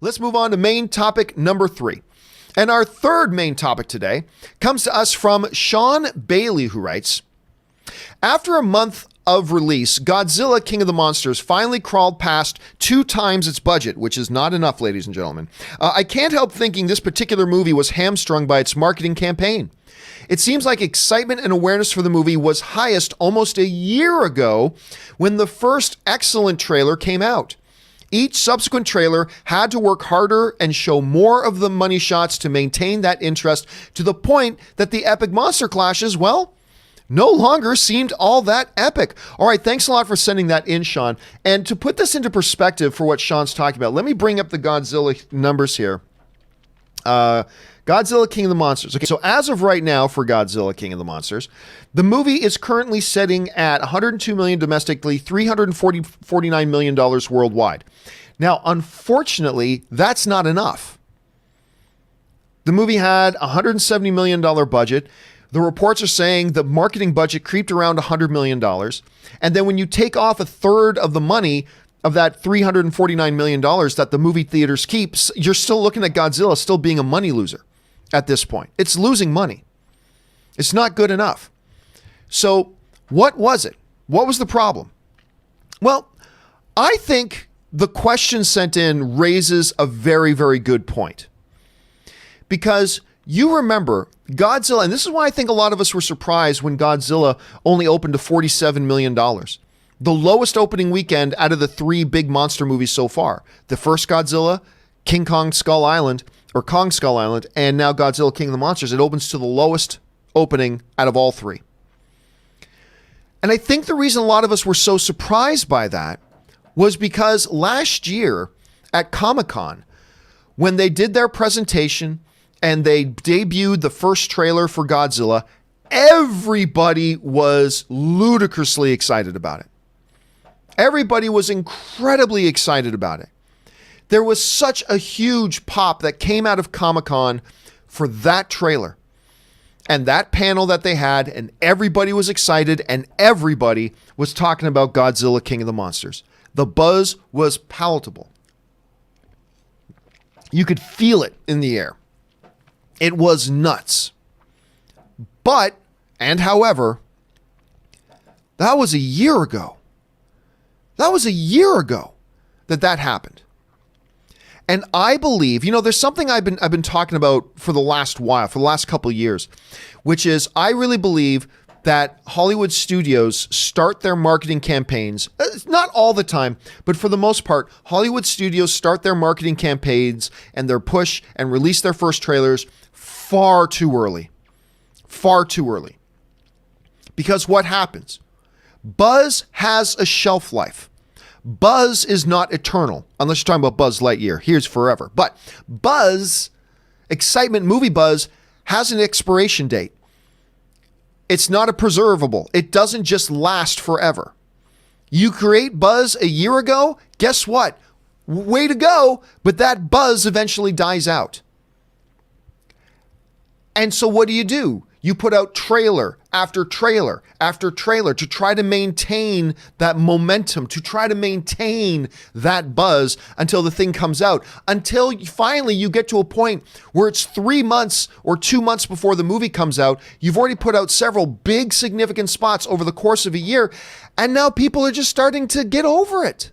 Let's move on to main topic number 3. And our third main topic today comes to us from Sean Bailey, who writes, after a month of release, Godzilla King of the Monsters finally crawled past 2 times its budget, which is not enough, ladies and gentlemen. I can't help thinking this particular movie was hamstrung by its marketing campaign. It seems like excitement and awareness for the movie was highest almost a year ago when the first excellent trailer came out. Each subsequent trailer had to work harder and show more of the money shots to maintain that interest, to the point that the epic monster clashes, well, no longer seemed all that epic. All right, thanks a lot for sending that in, Sean. And to put this into perspective for what Sean's talking about, let me bring up the Godzilla numbers here. Godzilla King of the Monsters. Okay, so as of right now for Godzilla King of the Monsters, the movie is currently setting at $102 million domestically, $49 million worldwide. Now, unfortunately, that's not enough. The movie had a $170 million budget. The reports are saying the marketing budget creeped around $100 million. And then when you take off a third of the money of that $349 million that the movie theaters keep, you're still looking at Godzilla still being a money loser at this point. It's losing money. It's not good enough. So what was it? What was the problem? Well, I think the question sent in raises a very, very good point. Because you remember Godzilla, and this is why I think a lot of us were surprised when Godzilla only opened to $47 million. The lowest opening weekend out of the 3 big monster movies so far. The first Godzilla, Kong Skull Island, and now Godzilla King of the Monsters. It opens to the lowest opening out of all 3. And I think the reason a lot of us were so surprised by that was because last year at Comic-Con, when they did their presentation and they debuted the first trailer for Godzilla, everybody was ludicrously excited about it. Everybody was incredibly excited about it. There was such a huge pop that came out of Comic-Con for that trailer and that panel that they had, and everybody was excited and everybody was talking about Godzilla King of the Monsters. The buzz was palatable. You could feel it in the air. It was nuts. But, and however, that was a year ago. That was a year ago that happened. And I believe, there's something I've been talking about for the last while, for the last couple of years, which is I really believe that Hollywood studios start their marketing campaigns, not all the time, but for the most part, Hollywood studios start their marketing campaigns and their push and release their first trailers far too early. Far too early. Because what happens? Buzz has a shelf life. Buzz is not eternal, unless you're talking about Buzz Lightyear. Here's forever. But buzz, excitement, movie buzz, has an expiration date. It's not a preservable. It doesn't just last forever. You create buzz a year ago, guess what? Way to go, but that buzz eventually dies out. And so what do? You put out trailer after trailer after trailer to try to maintain that momentum, to try to maintain that buzz until the thing comes out, until finally you get to a point where it's 3 months or 2 months before the movie comes out. You've already put out several big significant spots over the course of a year, and now people are just starting to get over it.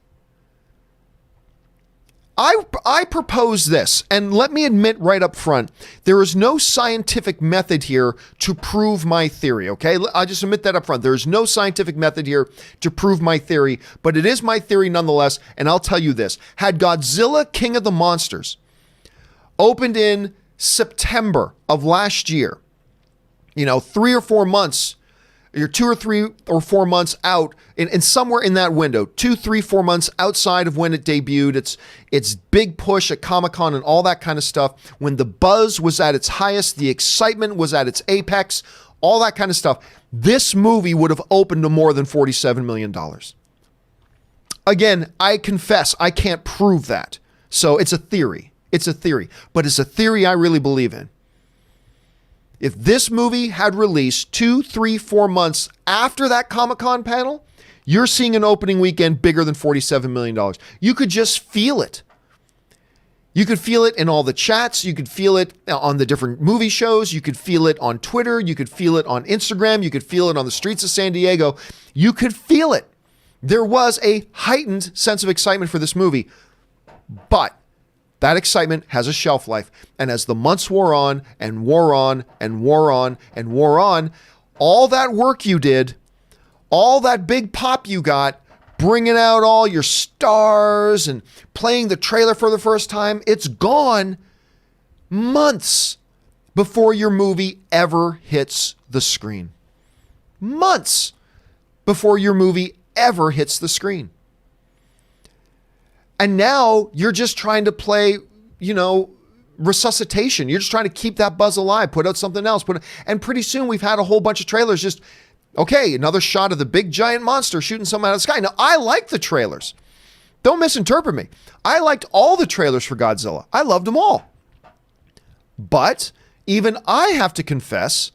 I propose this, and let me admit right up front, there is no scientific method here to prove my theory, okay? I'll just admit that up front. There is no scientific method here to prove my theory, but it is my theory nonetheless, and I'll tell you this. Had Godzilla King of the Monsters opened in September of last year, 3 or 4 months, you're 2 or 3 or 4 months out, and somewhere in that window, 2, 3, 4 months outside of when it debuted, its big push at Comic-Con and all that kind of stuff, when the buzz was at its highest, the excitement was at its apex, all that kind of stuff, this movie would have opened to more than $47 million. Again, I confess, I can't prove that. So it's a theory. It's a theory. But it's a theory I really believe in. If this movie had released 2, 3, 4 months after that Comic-Con panel, you're seeing an opening weekend bigger than $47 million. You could just feel it. You could feel it in all the chats. You could feel it on the different movie shows. You could feel it on Twitter. You could feel it on Instagram. You could feel it on the streets of San Diego. You could feel it. There was a heightened sense of excitement for this movie, but that excitement has a shelf life. And as the months wore on and wore on and wore on and wore on, all that work you did, all that big pop you got, bringing out all your stars and playing the trailer for the first time, it's gone months before your movie ever hits the screen. Months before your movie ever hits the screen. And now you're just trying to play, resuscitation. You're just trying to keep that buzz alive, put out something else. And pretty soon we've had a whole bunch of trailers just, okay, another shot of the big giant monster shooting something out of the sky. Now, I like the trailers. Don't misinterpret me. I liked all the trailers for Godzilla. I loved them all. But even I have to confess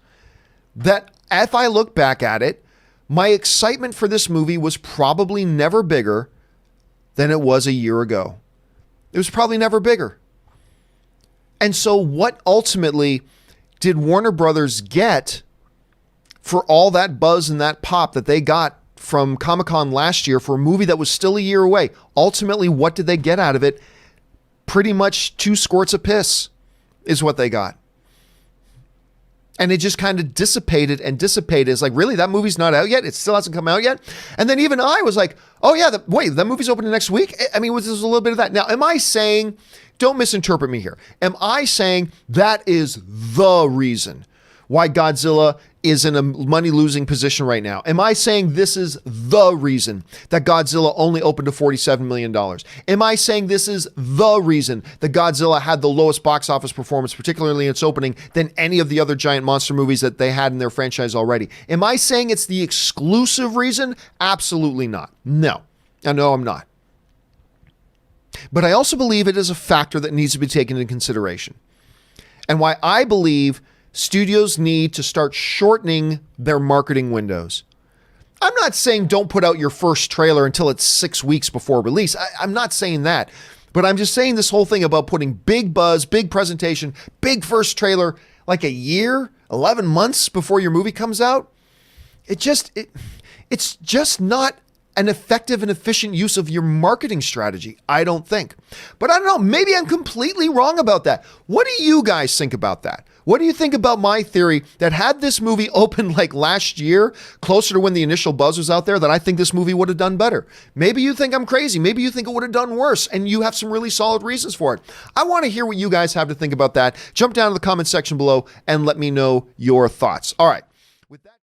that if I look back at it, my excitement for this movie was probably never bigger than it was a year ago. It was probably never bigger. And so what ultimately did Warner Brothers get for all that buzz and that pop that they got from Comic-Con last year for a movie that was still a year away? Ultimately, what did they get out of it? Pretty much 2 squirts of piss is what they got. And it just kind of dissipated and dissipated. It's like, really, that movie's not out yet? It still hasn't come out yet? And then even I was like, oh yeah, wait, that movie's opening next week? I mean, there's a little bit of that. Now, am I saying, don't misinterpret me here. Am I saying that is the reason why Godzilla is in a money-losing position right now? Am I saying this is the reason that Godzilla only opened to $47 million? Am I saying this is the reason that Godzilla had the lowest box office performance, particularly in its opening, than any of the other giant monster movies that they had in their franchise already? Am I saying it's the exclusive reason? Absolutely not. No. No, I'm not. But I also believe it is a factor that needs to be taken into consideration. And why I believe studios need to start shortening their marketing windows. I'm not saying don't put out your first trailer until it's 6 weeks before release. I'm not saying that. But I'm just saying this whole thing about putting big buzz, big presentation, big first trailer like a year, 11 months before your movie comes out. It's just not an effective and efficient use of your marketing strategy, I don't think. But I don't know, maybe I'm completely wrong about that. What do you guys think about that? What do you think about my theory that had this movie opened like last year, closer to when the initial buzz was out there, that I think this movie would have done better? Maybe you think I'm crazy. Maybe you think it would have done worse, and you have some really solid reasons for it. I want to hear what you guys have to think about that. Jump down to the comment section below and let me know your thoughts. All right. With that